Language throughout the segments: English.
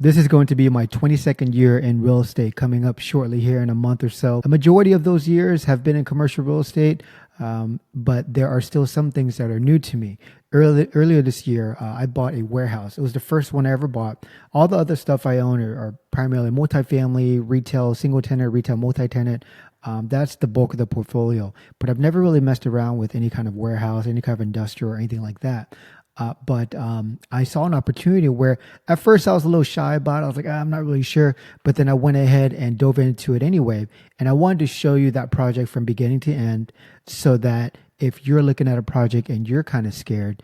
This is going to be my 22nd year in real estate coming up shortly here in a month or so. A majority of those years have been in commercial real estate, but there are still some things that are new to me. Earlier this year, I bought a warehouse. It was the first one I ever bought. All the other stuff I own are primarily multifamily, retail, single tenant, retail, multi-tenant. That's the bulk of the portfolio. But I've never really messed around with any kind of warehouse, any kind of industrial or anything like that. But I saw an opportunity where at first I was a little shy about it. I was like, I'm not really sure. But then I went ahead and dove into it anyway. And I wanted to show you that project from beginning to end so that if you're looking at a project and you're kind of scared,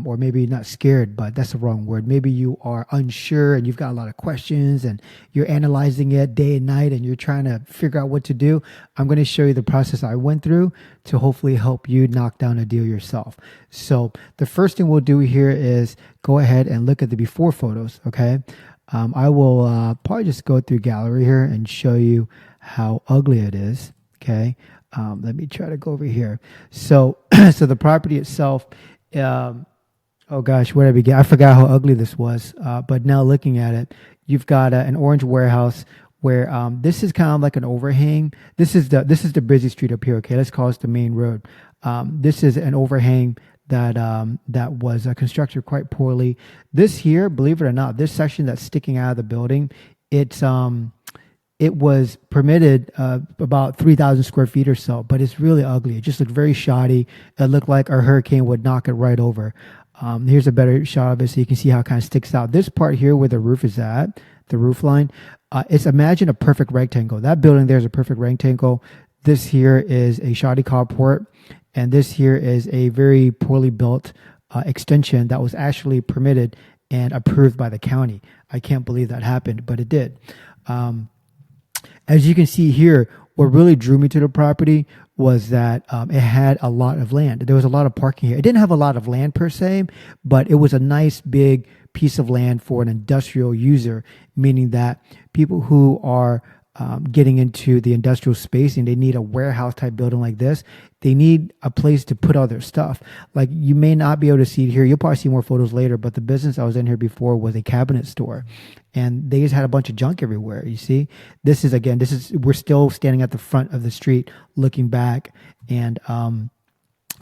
or maybe not scared, but that's the wrong word. Maybe you are unsure and you've got a lot of questions and you're analyzing it day and night and you're trying to figure out what to do. I'm going to show you the process I went through to hopefully help you knock down a deal yourself. So the first thing we'll do here is go ahead and look at the before photos. Okay. I will probably just go through gallery here and show you how ugly it is. Okay. Let me try to go over here. So, so the property itself, oh gosh, where did I begin? I forgot how ugly this was. But now looking at it, you've got an orange warehouse where this is kind of like an overhang. This is the busy street up here. Okay, let's call this the main road. This is an overhang that was constructed quite poorly. This here, believe it or not, this section that's sticking out of the building, it was permitted about 3,000 square feet or so, but it's really ugly. It just looked very shoddy. It looked like a hurricane would knock it right over. Here's a better shot of it so you can see how it kind of sticks out. This part here where the roof is at, the roof line, it's imagine a perfect rectangle. That building there is a perfect rectangle. This here is a shoddy carport, and this here is a very poorly built extension that was actually permitted and approved by the county. I can't believe that happened, but it did. As you can see here, what really drew me to the property was that it had a lot of land. There was a lot of parking here. It didn't have a lot of land per se, but it was a nice big piece of land for an industrial user, meaning that people who are getting into the industrial space and they need a warehouse type building like this, they need a place to put all their stuff. Like you may not be able to see it here. You'll probably see more photos later, but the business I was in here before was a cabinet store and they just had a bunch of junk everywhere. You see, we're still standing at the front of the street looking back, and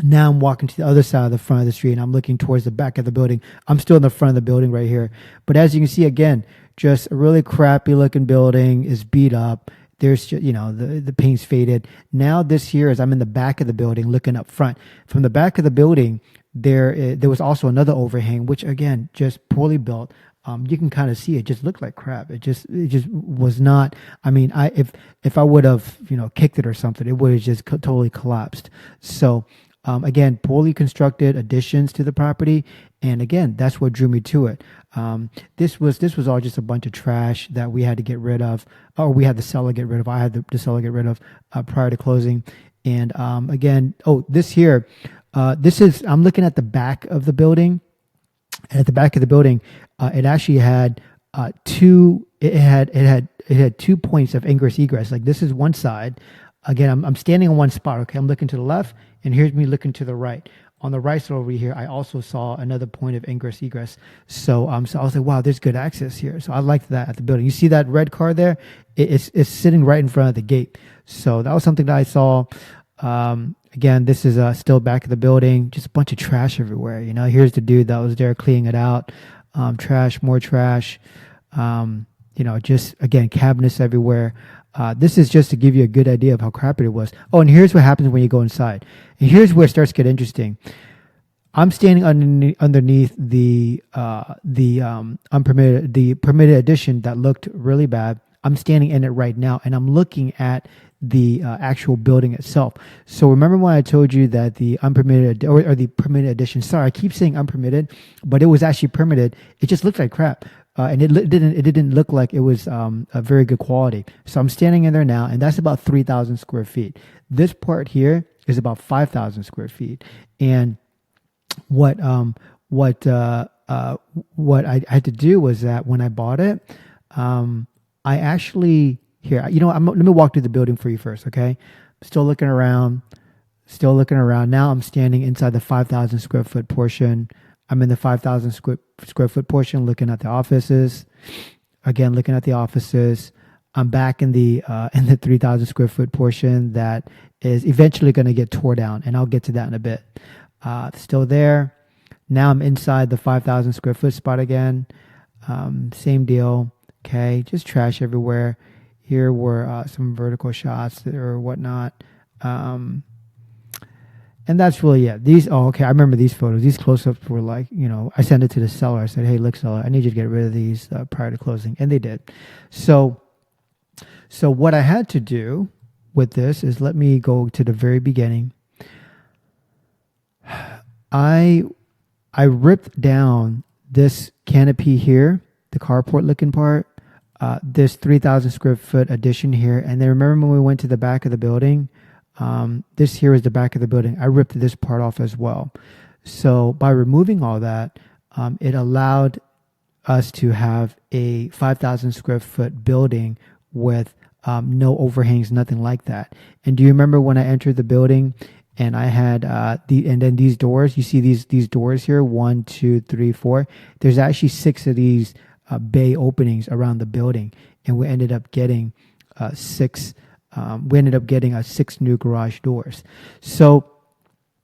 now I'm walking to the other side of the front of the street and I'm looking towards the back of the building. I'm still in the front of the building right here. But as you can see, again, just a really crappy looking building is beat up. There's, the paint's faded. Now this here, as I'm in the back of the building looking up front, from the back of the building, there was also another overhang, which again, just poorly built. You can kind of see it just looked like crap. It just was not. I mean, if I would have, kicked it or something, it would have just totally collapsed. So, again, poorly constructed additions to the property. And again, that's what drew me to it. This was all just a bunch of trash that we had to get rid of, or we had the seller get rid of. I had the seller get rid of prior to closing. And again, this here, I'm looking at the back of the building. And at the back of the building, it actually had two points of ingress egress. Like this is one side. Again, I'm standing on one spot. Okay, I'm looking to the left, and here's me looking to the right. On the right side over here, I also saw another point of ingress egress. So I was like, wow, there's good access here. So I liked that at the building. You see that red car there? It's sitting right in front of the gate. So that was something that I saw. Again, this is still back of the building. Just a bunch of trash everywhere. Here's the dude that was there cleaning it out. Trash, more trash. Just again, cabinets everywhere. This is just to give you a good idea of how crappy it was. Oh, and here's what happens when you go inside. And here's where it starts to get interesting. I'm standing underneath the permitted addition that looked really bad. I'm standing in it right now, and I'm looking at the actual building itself. So remember when I told you that the unpermitted or the permitted addition? Sorry, I keep saying unpermitted, but it was actually permitted. It just looked like crap. And it didn't look like it was a very good quality. So I'm standing in there now, and that's about 3,000 square feet. This part here is about 5,000 square feet. And what I had to do was that when I bought it, I actually let me walk through the building for you first, okay? Still looking around. Now I'm standing inside the 5,000 square foot portion. I'm in the 5,000 square foot portion looking at the offices. again, looking at the offices. I'm back in the 3,000 square foot portion that is eventually going to get tore down, and I'll get to that in a bit. Still there. Now I'm inside the 5,000 square foot spot again. Same deal. Okay, just trash everywhere. Here were some vertical shots or whatnot. And that's really it. Okay, I remember these photos. These close-ups were like, I sent it to the seller. I said, hey, look, seller, I need you to get rid of these prior to closing. And they did. So what I had to do with this is, let me go to the very beginning. I ripped down this canopy here, the carport looking part, this 3,000 square foot addition here. And then remember when we went to the back of the building, this here is the back of the building. I ripped this part off as well. So by removing all that, it allowed us to have a 5,000 square foot building with no overhangs, nothing like that. And do you remember when I entered the building and I had and then these doors? You see these doors here, 1, 2, 3, 4. There's actually 6 of these bay openings around the building, and we ended up getting 6. We ended up getting 6 new garage doors. So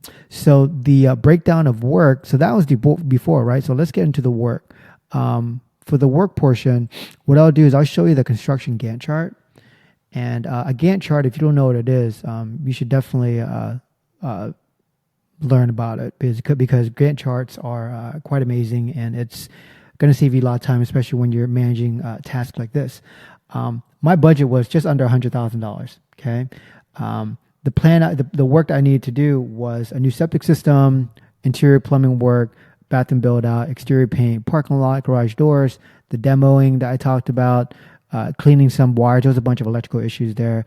the breakdown of work. So that was the before, right? So let's get into the work. For the work portion, what I'll do is I'll show you the construction Gantt chart. And a Gantt chart, if you don't know what it is, you should definitely learn about it because Gantt charts are quite amazing, and it's going to save you a lot of time, especially when you're managing tasks like this. My budget was just under $100,000. Okay. The plan, the work I needed to do was a new septic system, interior plumbing work, bathroom build out, exterior paint, parking lot, garage doors, the demoing that I talked about, cleaning some wires. There was a bunch of electrical issues there,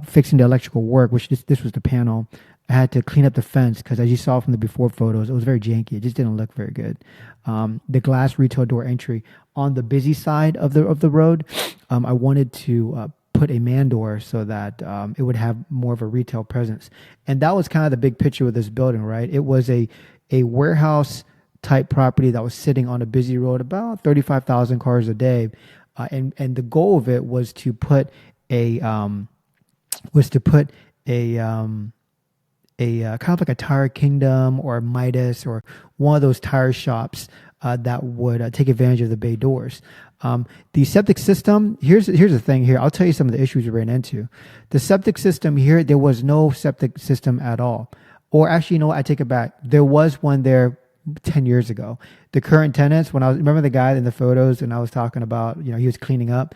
fixing the electrical work, which this was the panel. I had to clean up the fence because, as you saw from the before photos, it was very janky. It just didn't look very good. The glass retail door entry on the busy side of the road, I wanted to put a man door so that it would have more of a retail presence. And that was kind of the big picture with this building, right? It was a warehouse type property that was sitting on a busy road, about 35,000 cars a day. And the goal of it was to put a kind of like a Tire Kingdom or Midas or one of those tire shops that would take advantage of the bay doors. The septic system, here's the thing here. I'll tell you some of the issues we ran into. The septic system here, there was no septic system at all. Or actually, I take it back. There was one there 10 years ago. The current tenants, remember the guy in the photos and I was talking about, he was cleaning up.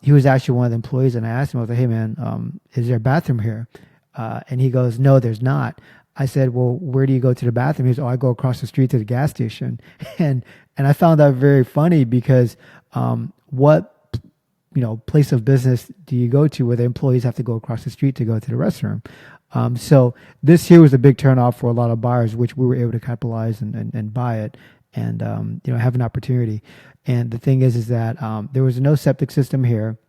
He was actually one of the employees, and I asked him, I was like, hey man, is there a bathroom here? And he goes, no, there's not. I said, well, where do you go to the bathroom? He goes, I go across the street to the gas station. And I found that very funny because what place of business do you go to where the employees have to go across the street to go to the restroom? So this here was a big turnoff for a lot of buyers, which we were able to capitalize and buy it and have an opportunity. And the thing is that there was no septic system here.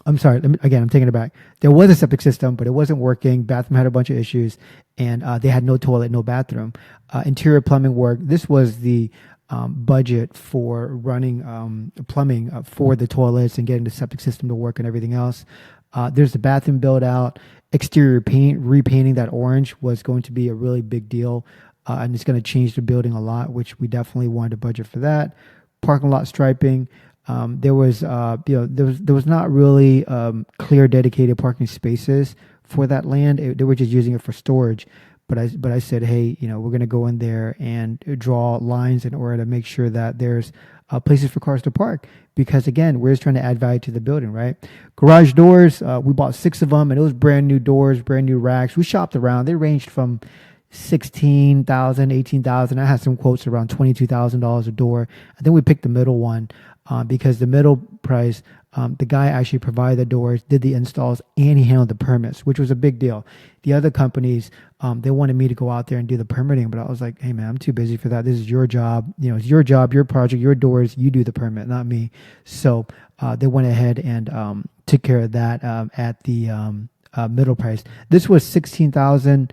I'm sorry. I'm taking it back. There was a septic system, but it wasn't working. Bathroom had a bunch of issues, and they had no toilet, no bathroom. Interior plumbing work. This was the budget for running plumbing for the toilets and getting the septic system to work and everything else. There's the bathroom build out. Exterior paint, repainting that orange was going to be a really big deal, and it's going to change the building a lot, which we definitely wanted to budget for that. Parking lot striping. There was not really clear dedicated parking spaces for that land. They were just using it for storage. But I said, hey, we're going to go in there and draw lines in order to make sure that there's places for cars to park. Because again, we're just trying to add value to the building, right? Garage doors, we bought 6 of them, and it was brand new doors, brand new racks. We shopped around. They ranged from $16,000, $18,000. I had some quotes around $22,000 a door. I think we picked the middle one because the middle price, the guy actually provided the doors, did the installs, and he handled the permits, which was a big deal. The other companies, they wanted me to go out there and do the permitting, but I was like, hey man, I'm too busy for that. This is your job. It's your job, your project, your doors. You do the permit, not me. So they went ahead and took care of that at the middle price. This was $16,000.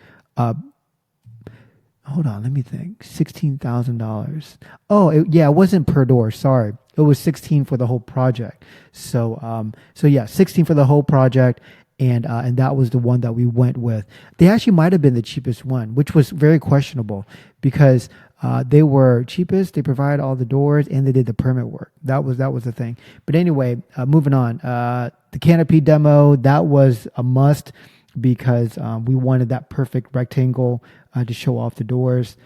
hold on, let me think. $16,000. Oh, yeah, it wasn't per door. Sorry, it was 16 for the whole project. So yeah, 16 for the whole project, and that was the one that we went with. They actually might have been the cheapest one, which was very questionable because they were cheapest. They provided all the doors and they did the permit work. That was the thing. But anyway, moving on. The canopy demo, that was a must because we wanted that perfect rectangle to show off the doors,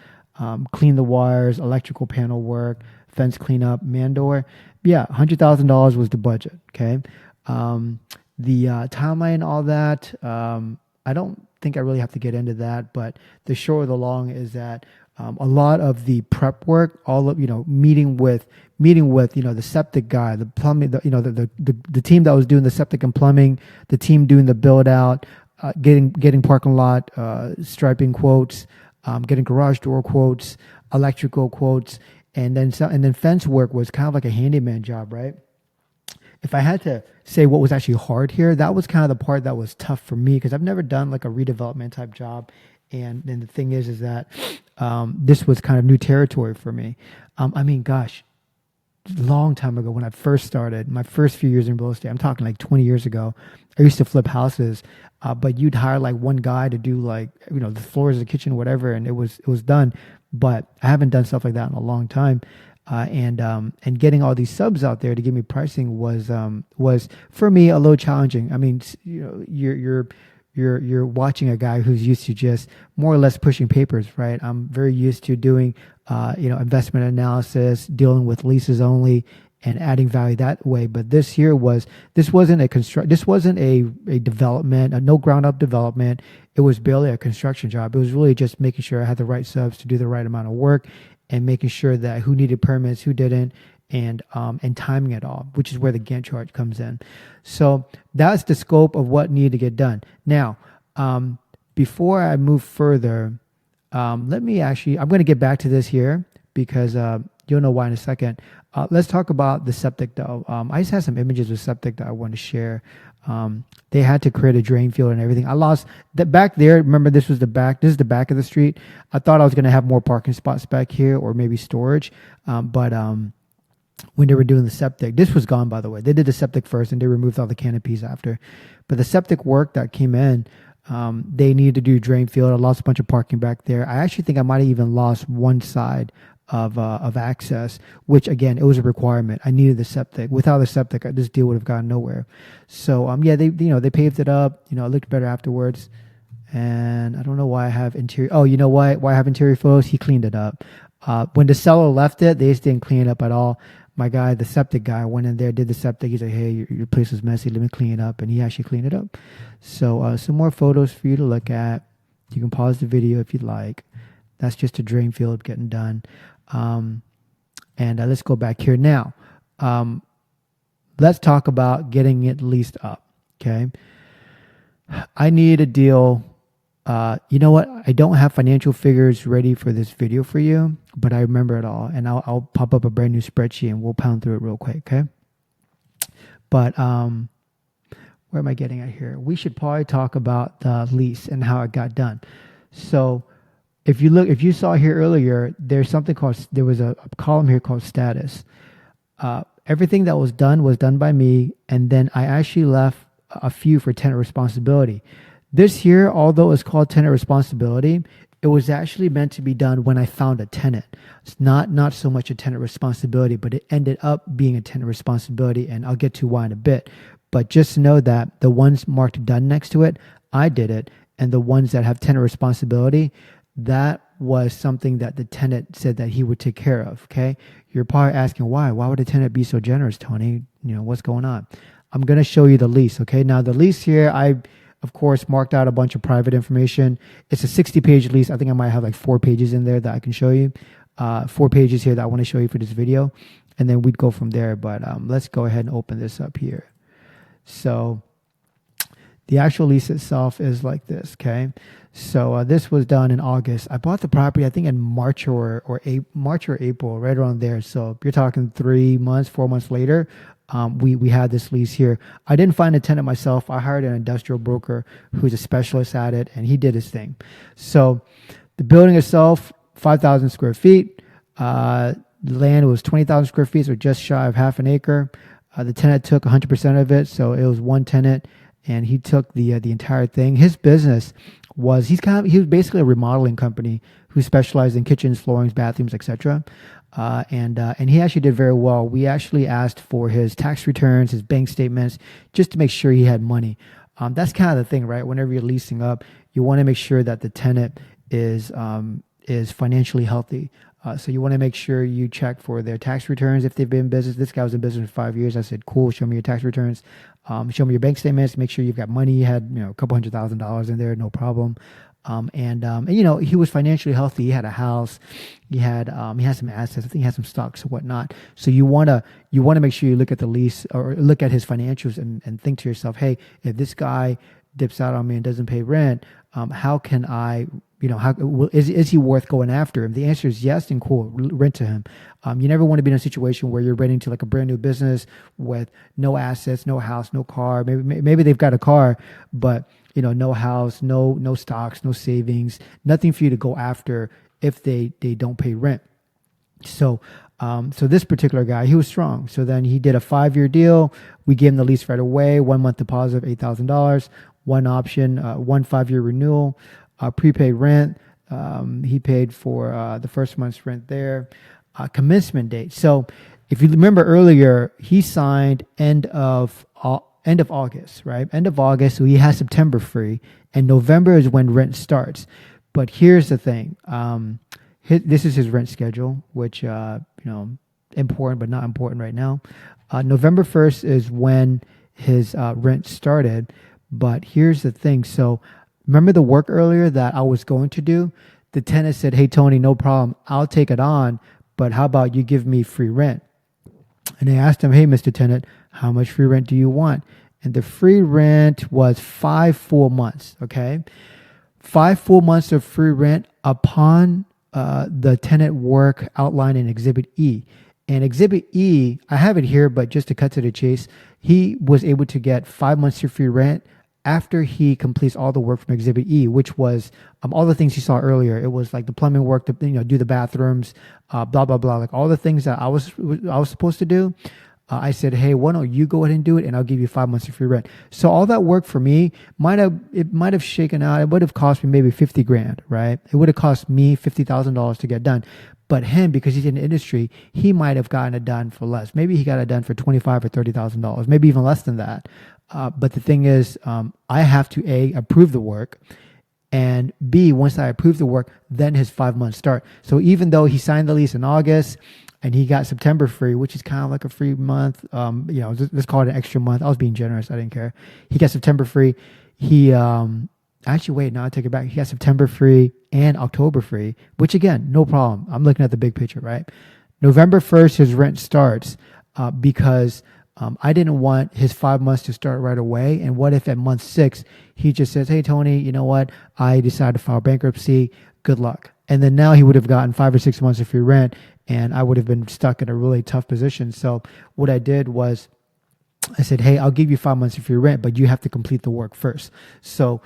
clean the wires, electrical panel work, fence cleanup, man door. Yeah, $100,000 was the budget. Okay. The timeline, all that. I don't think I really have to get into that, but the short of the long is that a lot of the prep work, all of meeting with the septic guy, the plumbing, the team that was doing the septic and plumbing, the team doing the build out, getting parking lot striping quotes, getting garage door quotes, electrical quotes, and then fence work was kind of like a handyman job, right? If I had to say what was actually hard here, that was kind of the part that was tough for me because I've never done like a redevelopment type job. And then the thing is that this was kind of new territory for me. I mean, gosh, long time ago when I first started, my first few years in real estate, I'm talking like 20 years ago, I used to flip houses, but you'd hire like one guy to do like, the floors, the kitchen, whatever, and it was done. But I haven't done stuff like that in a long time. And getting all these subs out there to give me pricing was for me a little challenging. I mean, you're watching a guy who's used to just more or less pushing papers, right? I'm very used to doing investment analysis, dealing with leases only, and adding value that way. But this wasn't a development, a no ground up development. It was barely a construction job. It was really just making sure I had the right subs to do the right amount of work and making sure that who needed permits, who didn't, and timing it all, which is where the Gantt chart comes in. So that's the scope of what needed to get done. Now, before I move further, I'm going to get back to this here because you'll know why in a second. Let's talk about the septic though. I just had some images of septic that I want to share. They had to create a drain field and everything. I lost that back there. Remember, this is the back of the street. I thought I was going to have more parking spots back here or maybe storage. But when they were doing the septic, this was gone, by the way. They did the septic first and they removed all the canopies after. But the septic work that came in, they needed to do drain field. I lost a bunch of parking back there. I actually think I might have even lost one side of access, which again, it was a requirement. I needed the septic. Without the septic, this deal would have gone nowhere. So yeah, they paved it up. It looked better afterwards. And I don't know why I have interior. Oh, you know why I have interior photos? He cleaned it up. When the seller left it, they just didn't clean it up at all. My guy, the septic guy, went in there, did the septic. He's like, hey, your place is messy. Let me clean it up. And he actually cleaned it up. So some more photos for you to look at. You can pause the video if you'd like. That's just a drain field getting done. And let's go back here now. Let's talk about getting it leased up. Okay. I need a deal. You know what? I don't have financial figures ready for this video for you, but I remember it all, and I'll pop up a brand new spreadsheet and we'll pound through it real quick. Okay. But, where am I getting at here? We should probably talk about the lease and how it got done. So if you saw here earlier, there was a column here called status. Everything that was done by me. And then I actually left a few for tenant responsibility. This here, although it's called tenant responsibility, it was actually meant to be done when I found a tenant. It's not so much a tenant responsibility, but it ended up being a tenant responsibility. And I'll get to why in a bit. But just know that the ones marked done next to it, I did it. And the ones that have tenant responsibility, that was something that the tenant said that he would take care of. Okay. You're probably asking why would a tenant be so generous, Tony? What's going on? I'm going to show you the lease. Okay. Now the lease here, I of course marked out a bunch of private information. It's a 60-page lease. I think I might have like 4 pages in there that I can show you. 4 pages here that I want to show you for this video. And then we'd go from there. But let's go ahead and open this up here. So the actual lease itself is like this, okay? So this was done in August. I bought the property, I think, in March or April, right around there. So you're talking 3 months, 4 months later, we had this lease here. I didn't find a tenant myself. I hired an industrial broker who's a specialist at it, and he did his thing. So The building itself, 5,000 square feet. The land was 20,000 square feet, so just shy of half an acre. The tenant took 100% of it, so it was one tenant, and he took the entire thing. His business was he was basically a remodeling company who specialized in kitchens, floorings, bathrooms, etc. And he actually did very well. We actually asked for his tax returns, his bank statements, just to make sure he had money. That's kind of the thing, right? Whenever you're leasing up, you want to make sure that the tenant is financially healthy. So you want to make sure you check for their tax returns if they've been in business. This guy was in business for 5 years. I said, cool, show me your tax returns. Show me your bank statements. Make sure you've got money. You had a couple $100,000 in there, no problem. And he was financially healthy. He had a house. He had some assets. I think he had some stocks and whatnot. So you wanna make sure you look at the lease or look at his financials and think to yourself, hey, if this guy dips out on me and doesn't pay rent, how can I, is he worth going after? If the answer is yes, then cool, rent to him. You never want to be in a situation where you're renting to like a brand new business with no assets, no house, no car. Maybe they've got a car, but no house, no stocks, no savings, nothing for you to go after if they don't pay rent. So this particular guy, he was strong. So then he did a 5-year deal. We gave him the lease right away, 1 month deposit of $8,000, one option, 1 5-year renewal, prepaid rent. He paid for the first month's rent there. Commencement date. So if you remember earlier, he signed end of August, right? End of August. So he has September free, and November is when rent starts. But here's the thing. This is his rent schedule, which, important, but not important right now. November 1st is when his rent started. But here's the thing. So remember the work earlier that I was going to do? The tenant said, hey, Tony, no problem. I'll take it on. But how about you give me free rent? And I asked him, hey, Mr. Tenant, how much free rent do you want? And the free rent was 5 full months. Okay. 5 full months of free rent upon the tenant work outlined in Exhibit E. And Exhibit E, I have it here, but just to cut to the chase, he was able to get 5 months of free rent after he completes all the work from Exhibit E, which was all the things you saw earlier. It was like the plumbing work, to do the bathrooms, blah blah blah, like all the things that I was supposed to do. I said, hey, why don't you go ahead and do it, and I'll give you 5 months of free rent. So all that work for me might have shaken out. It would have cost me maybe $50,000, right? It would have cost me $50,000 to get done. But him, because he's in the industry, he might have gotten it done for less. Maybe he got it done for $25,000 or $30,000, maybe even less than that. But the thing is, I have to A, approve the work, and B, once I approve the work, then his 5 months start. So even though he signed the lease in August and he got September free, which is kind of like a free month, let's call it an extra month. I was being generous. I didn't care. He got September free. He, actually, wait, no, I take it back. He got September free and October free, which again, no problem. I'm looking at the big picture, right? November 1st, his rent starts because I didn't want his 5 months to start right away. And what if at month 6, he just says, hey, Tony, you know what? I decided to file bankruptcy. Good luck. And then now he would have gotten 5 or 6 months of free rent, and I would have been stuck in a really tough position. So what I did was I said, hey, I'll give you 5 months of free rent, but you have to complete the work first. So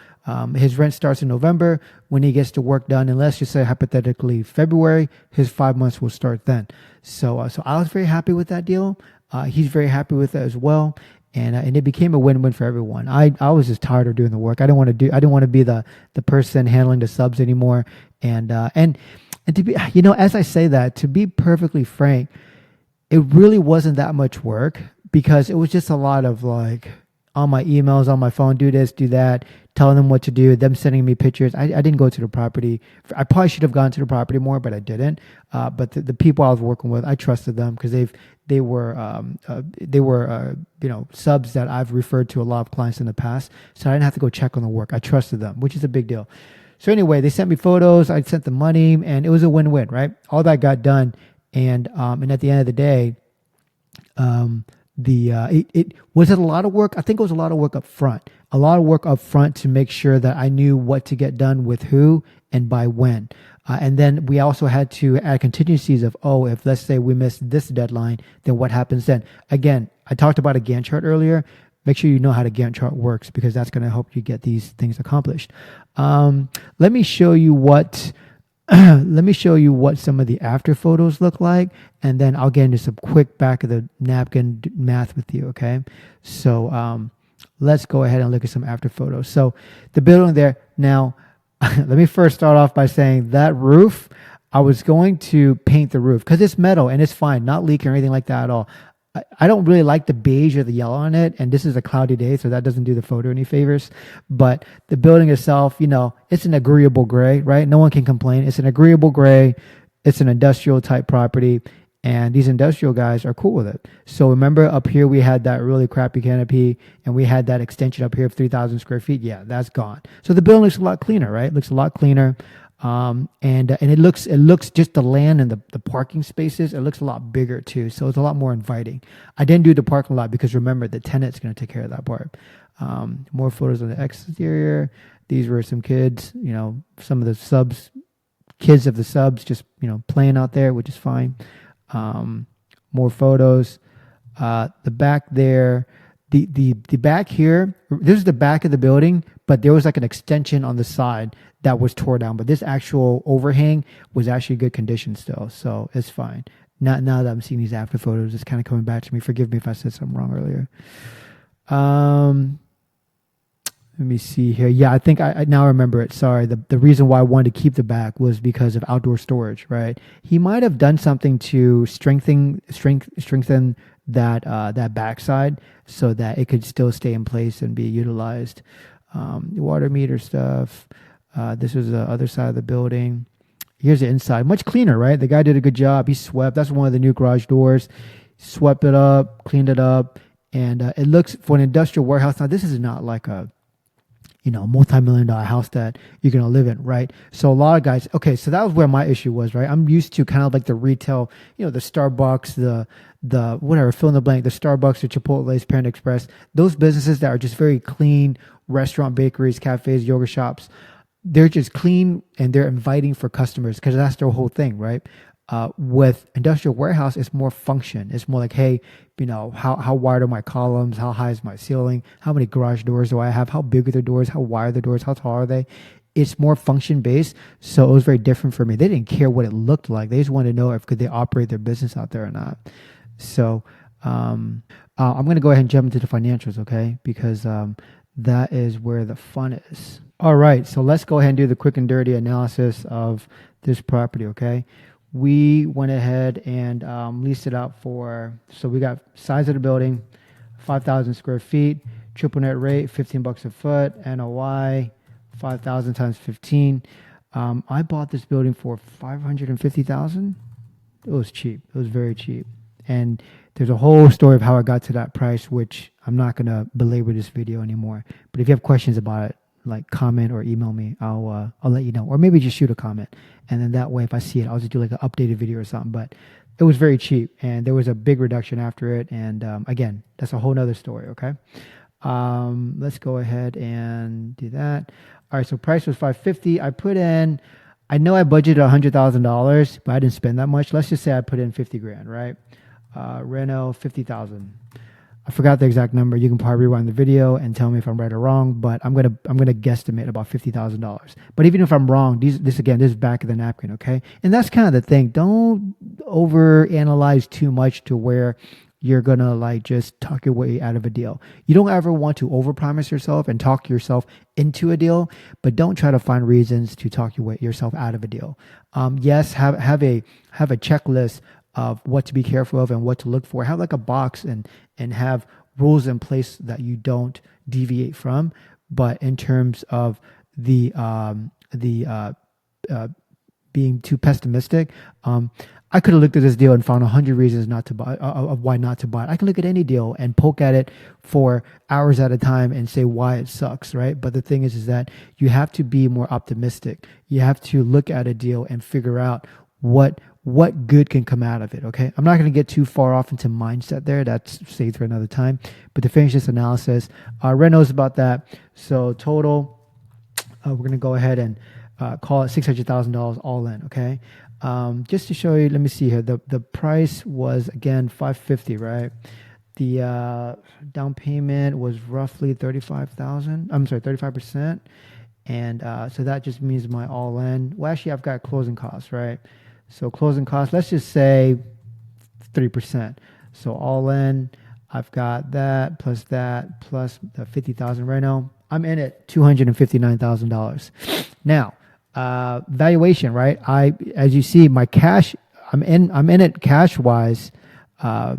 his rent starts in November. When he gets the work done, and let's just say hypothetically February, his 5 months will start then. So I was very happy with that deal. He's very happy with it as well. And it became a win-win for everyone. I was just tired of doing the work. I didn't want to be the person handling the subs anymore. And to be, as I say that, to be perfectly frank, it really wasn't that much work, because it was just a lot of like on my emails, on my phone, do this, do that, telling them what to do, them sending me pictures. I didn't go to the property. I probably should have gone to the property more, but I didn't. But the people I was working with, I trusted them because they were subs that I've referred to a lot of clients in the past. So I didn't have to go check on the work. I trusted them, which is a big deal. So anyway, they sent me photos. I sent them money, and it was a win-win, right? All that got done, and at the end of the day, it was it a lot of work. I think it was a lot of work up front. A lot of work up front to make sure that I knew what to get done with who and by when. And then we also had to add contingencies of, if let's say we missed this deadline, then what happens then? Again, I talked about a Gantt chart earlier. Make sure you know how the Gantt chart works, because that's going to help you get these things accomplished. Let me show you what Let me show you what some of the after photos look like, and then I'll get into some quick back of the napkin math with you. Okay, so let's go ahead and look at some after photos. So the building there now. Let me first start off by saying that roof. I was going to paint the roof because it's metal and it's fine, not leaking or anything like that at all. I don't really like the beige or the yellow on it, and this is a cloudy day, so that doesn't do the photo any favors. But the building itself, it's an agreeable gray, right? No one can complain. It's an agreeable gray. It's an industrial type property, and these industrial guys are cool with it. So remember up here we had that really crappy canopy, and we had that extension up here of 3,000 square feet. Yeah, that's gone. So the building looks a lot cleaner, right? It looks a lot cleaner. And it looks just the land and the parking spaces. It looks a lot bigger too, so it's a lot more inviting. I didn't do the parking lot because remember the tenant's going to take care of that part. More photos on the exterior. These were some kids, some of the subs, kids of the subs, just playing out there, which is fine. More photos. The back there. The back here, this is the back of the building, but there was like an extension on the side that was tore down. But this actual overhang was actually good condition still, so it's fine. Now that I'm seeing these after photos, it's kind of coming back to me. Forgive me if I said something wrong earlier. Let me see here. Yeah, I think I now remember it. Sorry. The reason why I wanted to keep the back was because of outdoor storage, right? He might have done something to strengthen that backside so that it could still stay in place and be utilized. Water meter stuff. This was the other side of the building. Here's the inside. Much cleaner, right? The guy did a good job. He swept. That's one of the new garage doors. Swept it up, cleaned it up, and it looks for an industrial warehouse. Now, this is not like a multi-million-dollar house that you're going to live in, right? So a lot of guys, okay, so that was where my issue was, right? I'm used to kind of like the retail, the Starbucks, the whatever, fill in the blank, the Starbucks, the Chipotle's, Panda Express, those businesses that are just very clean, restaurant, bakeries, cafes, yoga shops, they're just clean and they're inviting for customers because that's their whole thing, right? With industrial warehouse, it's more function. It's more like, hey, how wide are my columns? How high is my ceiling? How many garage doors do I have? How big are the doors? How wide are the doors? How tall are they? It's more function based. So it was very different for me. They didn't care what it looked like. They just wanted to know if could they operate their business out there or not. So I'm going to go ahead and jump into the financials, okay? Because that is where the fun is. All right, so let's go ahead and do the quick and dirty analysis of this property, okay? We went ahead and leased it out so we got size of the building, 5,000 square feet, triple net rate, $15 a foot, NOI, 5,000 times 15. I bought this building for $550,000. It was cheap. It was very cheap. And there's a whole story of how I got to that price, which I'm not going to belabor this video anymore. But if you have questions about it, like comment or email me, I'll let you know, or maybe just shoot a comment, and then that way if I see it I'll just do like an updated video or something. But it was very cheap and there was a big reduction after it, and again, that's a whole nother story. Okay, let's go ahead and do that. All right, so price was $550. I know I budgeted $100,000, but I didn't spend that much. Let's just say I put in 50 grand, right? Reno 50,000. I forgot the exact number. You can probably rewind the video and tell me if I'm right or wrong, but I'm gonna guesstimate about $50,000. But even if I'm wrong, this is back of the napkin, okay? And that's kind of the thing. Don't overanalyze too much to where you're gonna like just talk your way out of a deal. You don't ever want to overpromise yourself and talk yourself into a deal, but don't try to find reasons to talk yourself out of a deal. Yes, have a checklist of what to be careful of and what to look for. Have like a box and have rules in place that you don't deviate from. But in terms of the being too pessimistic, I could have looked at this deal and found 100 reasons not to buy of why not to buy it. I can look at any deal and poke at it for hours at a time and say why it sucks, right? But the thing is that you have to be more optimistic. You have to look at a deal and figure out what good can come out of it, okay? I'm not going to get too far off into mindset there. That's saved for another time. But to finish this analysis, Renault's about that. So total, we're going to go ahead and call it $600,000 all in, okay? Just to show you, let me see here. The price was, again, $550,000, right? The down payment was roughly $35,000. I'm sorry, 35%. And so that just means my all in. Well, actually, I've got closing costs, right? So closing costs, let's just say 3%. So all in, I've got that plus the 50,000 right now. I'm in at $259,000. Now, valuation, right? As you see, my cash, I'm in it cash wise. Uh,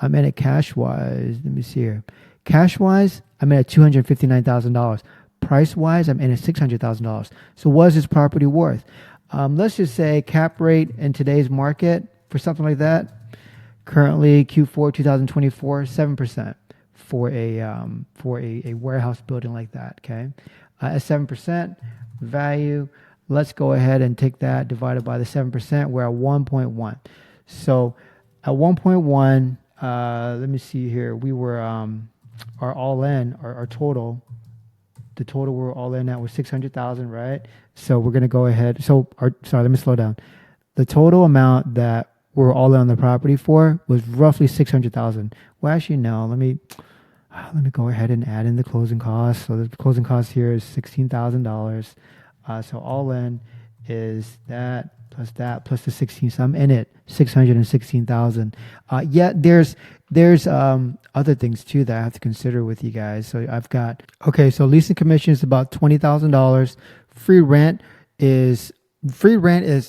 I'm in it cash wise. Let me see here. Cash wise, I'm in at $259,000. Price wise, I'm in at $600,000. So what is this property worth? Let's just say cap rate in today's market for something like that. Currently, Q4 2024, 7% for a warehouse building like that. Okay, at 7% value, let's go ahead and take that divided by the 7%. We're at 1.1. So at 1.1, let me see here. We were our all in, our total. The total we're all in at was 600,000, right? So we're gonna go ahead. Sorry, let me slow down. The total amount that we're all in on the property for was roughly 600,000. Well, actually, no. Let me go ahead and add in the closing costs. So the closing cost here is $16,000. So all in is that plus the 16. So I'm in it 616,000. Yet there's other things too that I have to consider with you guys. So I've got so leasing commission is about $20,000. Free rent is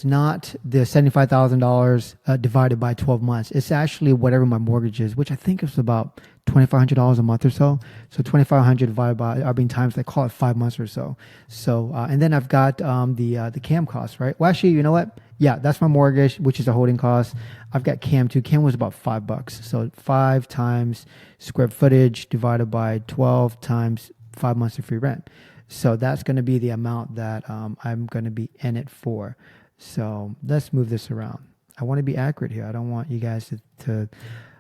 not the $75,000 divided by 12 months. It's actually whatever my mortgage is, which I think is about $2,500 a month or so. So 2,500 divided by, times, they call it 5 months or so. So, and then I've got the CAM cost, right? Well, actually, you know what? Yeah, that's my mortgage, which is a holding cost. I've got CAM too. CAM was about $5. So 5 times square footage divided by 12 times 5 months of free rent. So that's going to be the amount that I'm going to be in it for. So let's move this around. I want to be accurate here. I don't want you guys to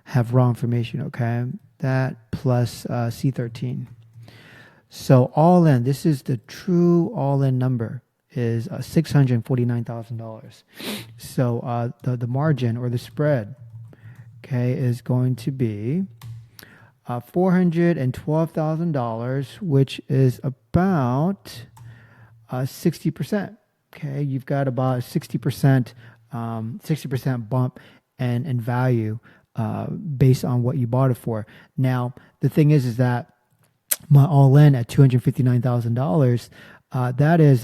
have wrong information, okay? That plus C13. So all in, this is the true all-in number, is $649,000. So the margin or the spread, okay, is going to be $412,000, which is about 60%. Okay, you've got about 60% bump and value based on what you bought it for. Now, the thing is that my all-in at $259,000, that is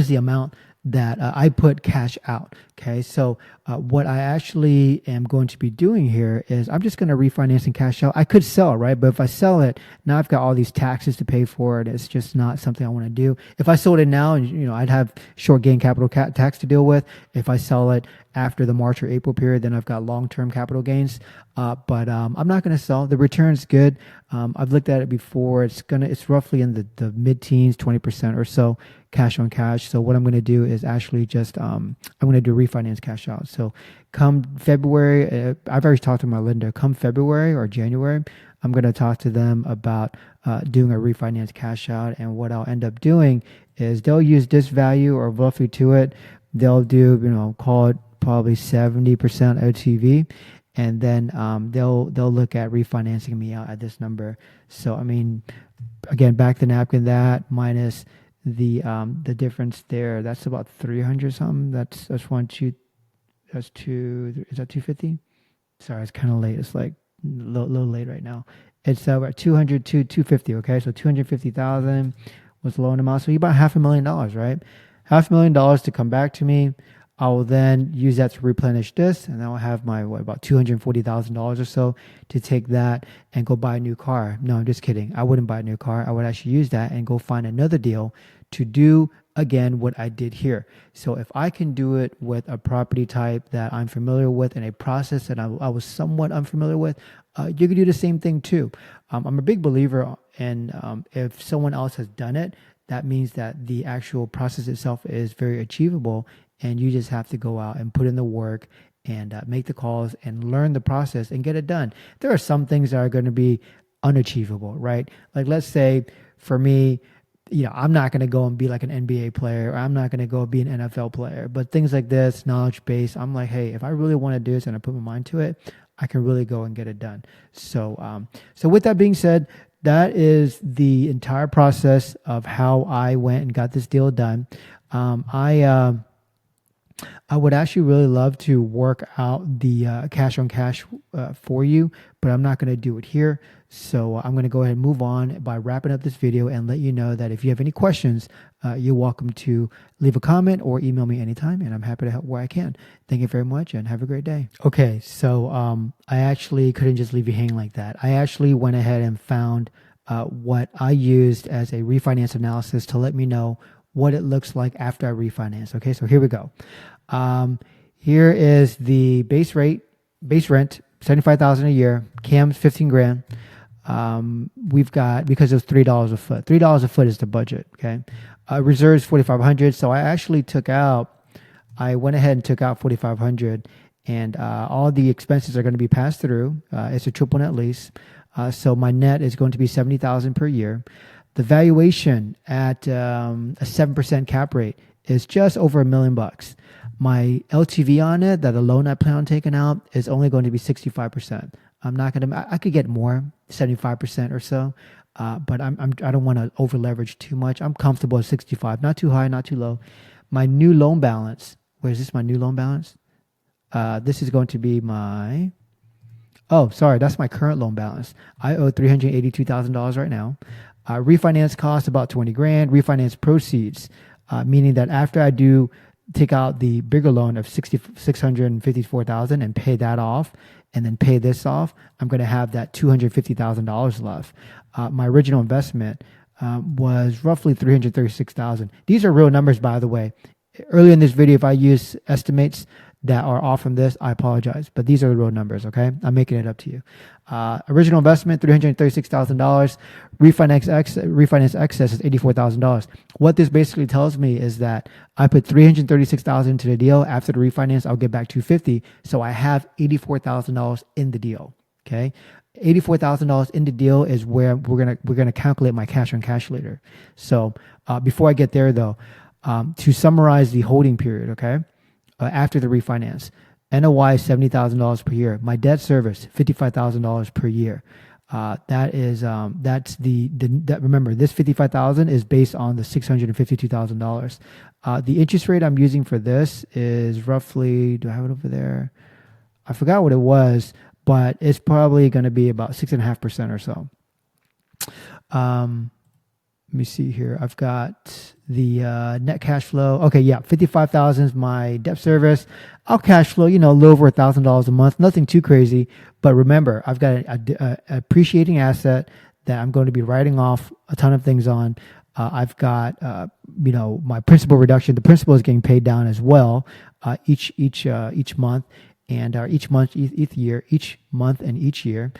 the amount that I put cash out. Okay, so what I actually am going to be doing here is I'm just going to refinance and cash out. I could sell, right? But if I sell it, now I've got all these taxes to pay for it. It's just not something I want to do. If I sold it now, and I'd have short gain capital tax to deal with. If I sell it after the March or April period, then I've got long-term capital gains. But I'm not going to sell. The return's good. I've looked at it before. It's roughly in the mid-teens, 20% or so cash on cash. So what I'm going to do is actually just I'm going to do refinance cash out. So come February, I've already talked to my lender. Come February or January, I'm going to talk to them about doing a refinance cash out. And what I'll end up doing is they'll use this value or roughly to it. They'll do, call it probably 70% LTV. And then they'll look at refinancing me out at this number. So, again, back to napkin, that minus the difference there, that's about 300 something. That's is that 250? Sorry, it's kind of late. It's like a little late right now. It's we're at 200 to 250. Okay, so 250,000 was the loan amount. So you bought $500,000, right? $500,000 to come back to me. I will then use that to replenish this, and I'll have my about $240,000 or so to take that and go buy a new car. No, I'm just kidding. I wouldn't buy a new car. I would actually use that and go find another deal to do again what I did here. So if I can do it with a property type that I'm familiar with and a process that I was somewhat unfamiliar with, you can do the same thing too. I'm a big believer in if someone else has done it, that means that the actual process itself is very achievable. And you just have to go out and put in the work and make the calls and learn the process and get it done. There are some things that are going to be unachievable, right? Like let's say for me, I'm not going to go and be like an NBA player, or I'm not going to go be an NFL player. But things like this, knowledge base, I'm like, hey, if I really want to do this and I put my mind to it, I can really go and get it done. So with that being said, that is the entire process of how I went and got this deal done. Um, I uh, I would actually really love to work out the cash on cash for you, but I'm not going to do it here. So I'm going to go ahead and move on by wrapping up this video and let you know that if you have any questions, you're welcome to leave a comment or email me anytime, and I'm happy to help where I can. Thank you very much and have a great day. Okay, so I actually couldn't just leave you hanging like that. I actually went ahead and found what I used as a refinance analysis to let me know what it looks like after I refinance. Okay, so here we go. Here is the base rent, 75,000 a year. CAM's 15 grand. We've got, because it's $3 a foot. $3 a foot is the budget. Okay, reserves 4,500. So I went ahead and took out 4,500, and all the expenses are going to be passed through. It's a triple net lease, so my net is going to be 70,000 per year. The valuation at a 7% cap rate is just over $1 million. My LTV on it, that the loan I plan on taking out, is only going to be 65%. I'm not going to. I could get more, 75% or so, but I don't want to over leverage too much. I'm comfortable at 65, not too high, not too low. My new loan balance. Where is this? My new loan balance. This is going to be my. Oh, sorry, that's my current loan balance. I owe $382,000 right now. Refinance cost about 20 grand. Refinance proceeds, meaning that after I do take out the bigger loan of 654,000 and pay that off, and then pay this off, I'm going to have that $250,000 left. My original investment was roughly 336,000. These are real numbers, by the way. Earlier in this video, if I use estimates that are off from this, I apologize, but these are the real numbers. Okay, I'm making it up to you. Original investment $336,000. Refinance excess is $84,000. What this basically tells me is that I put $336,000 into the deal. After the refinance, I'll get back $250,000. So I have $84,000 in the deal. Okay, $84,000 in the deal is where we're gonna calculate my cash on cash later. So before I get there though, to summarize the holding period, okay. After the refinance, NOI $70,000 per year. My debt service $55,000 per year. Remember, this $55,000 is based on the $652,000. The interest rate I'm using for this is roughly. Do I have it over there? I forgot what it was, but it's probably going to be about 6.5% or so. Let me see here. I've got the net cash flow. Okay, yeah, 55,000 is my debt service. I'll cash flow, a little over $1,000 a month. Nothing too crazy, but remember, I've got a appreciating asset that I'm going to be writing off a ton of things on. I've got, my principal reduction. The principal is getting paid down as well each month. And each month and each year,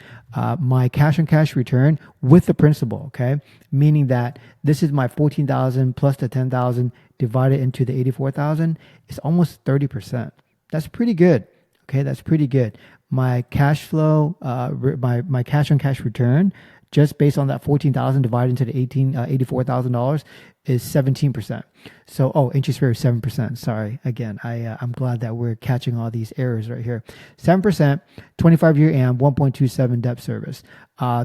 my cash on cash return with the principal, okay? Meaning that this is my 14,000 plus the 10,000 divided into the 84,000. It's almost 30%. That's pretty good, okay? That's pretty good. My cash flow, my cash on cash return, just based on that 14,000 divided into the $84,000 is 17%. So, interest rate is 7%. Sorry. Again, I'm glad that we're catching all these errors right here. 7%, 25-year AM, 1.27 debt service.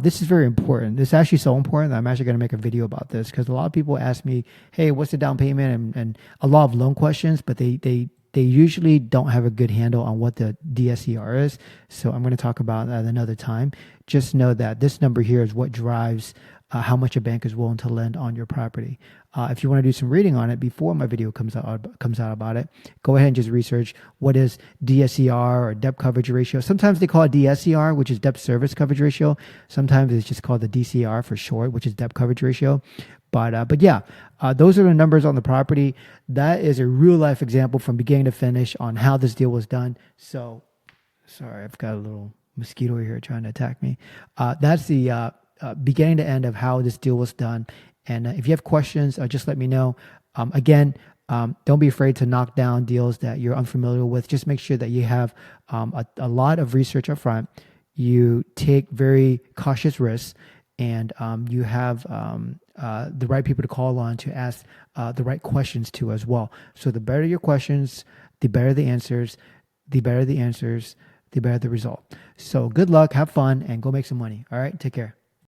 This is very important. This is actually so important that I'm actually going to make a video about this because a lot of people ask me, hey, what's the down payment? And a lot of loan questions, but they usually don't have a good handle on what the DSCR is. So I'm going to talk about that another time. Just know that this number here is what drives how much a bank is willing to lend on your property. If you want to do some reading on it before my video comes out about it, go ahead and just research what is DSCR or debt coverage ratio. Sometimes they call it DSCR, which is debt service coverage ratio. Sometimes it's just called the DCR for short, which is debt coverage ratio. But yeah, those are the numbers on the property. That is a real life example from beginning to finish on how this deal was done. So, sorry, I've got a little mosquito here trying to attack me. That's the beginning to end of how this deal was done. And if you have questions, just let me know. Again, don't be afraid to knock down deals that you're unfamiliar with. Just make sure that you have a lot of research up front. You take very cautious risks, and you have the right people to call on to ask the right questions to as well. So the better your questions, the better the answers. The better the answers, the better the result. So good luck, have fun, and go make some money. All right, take care.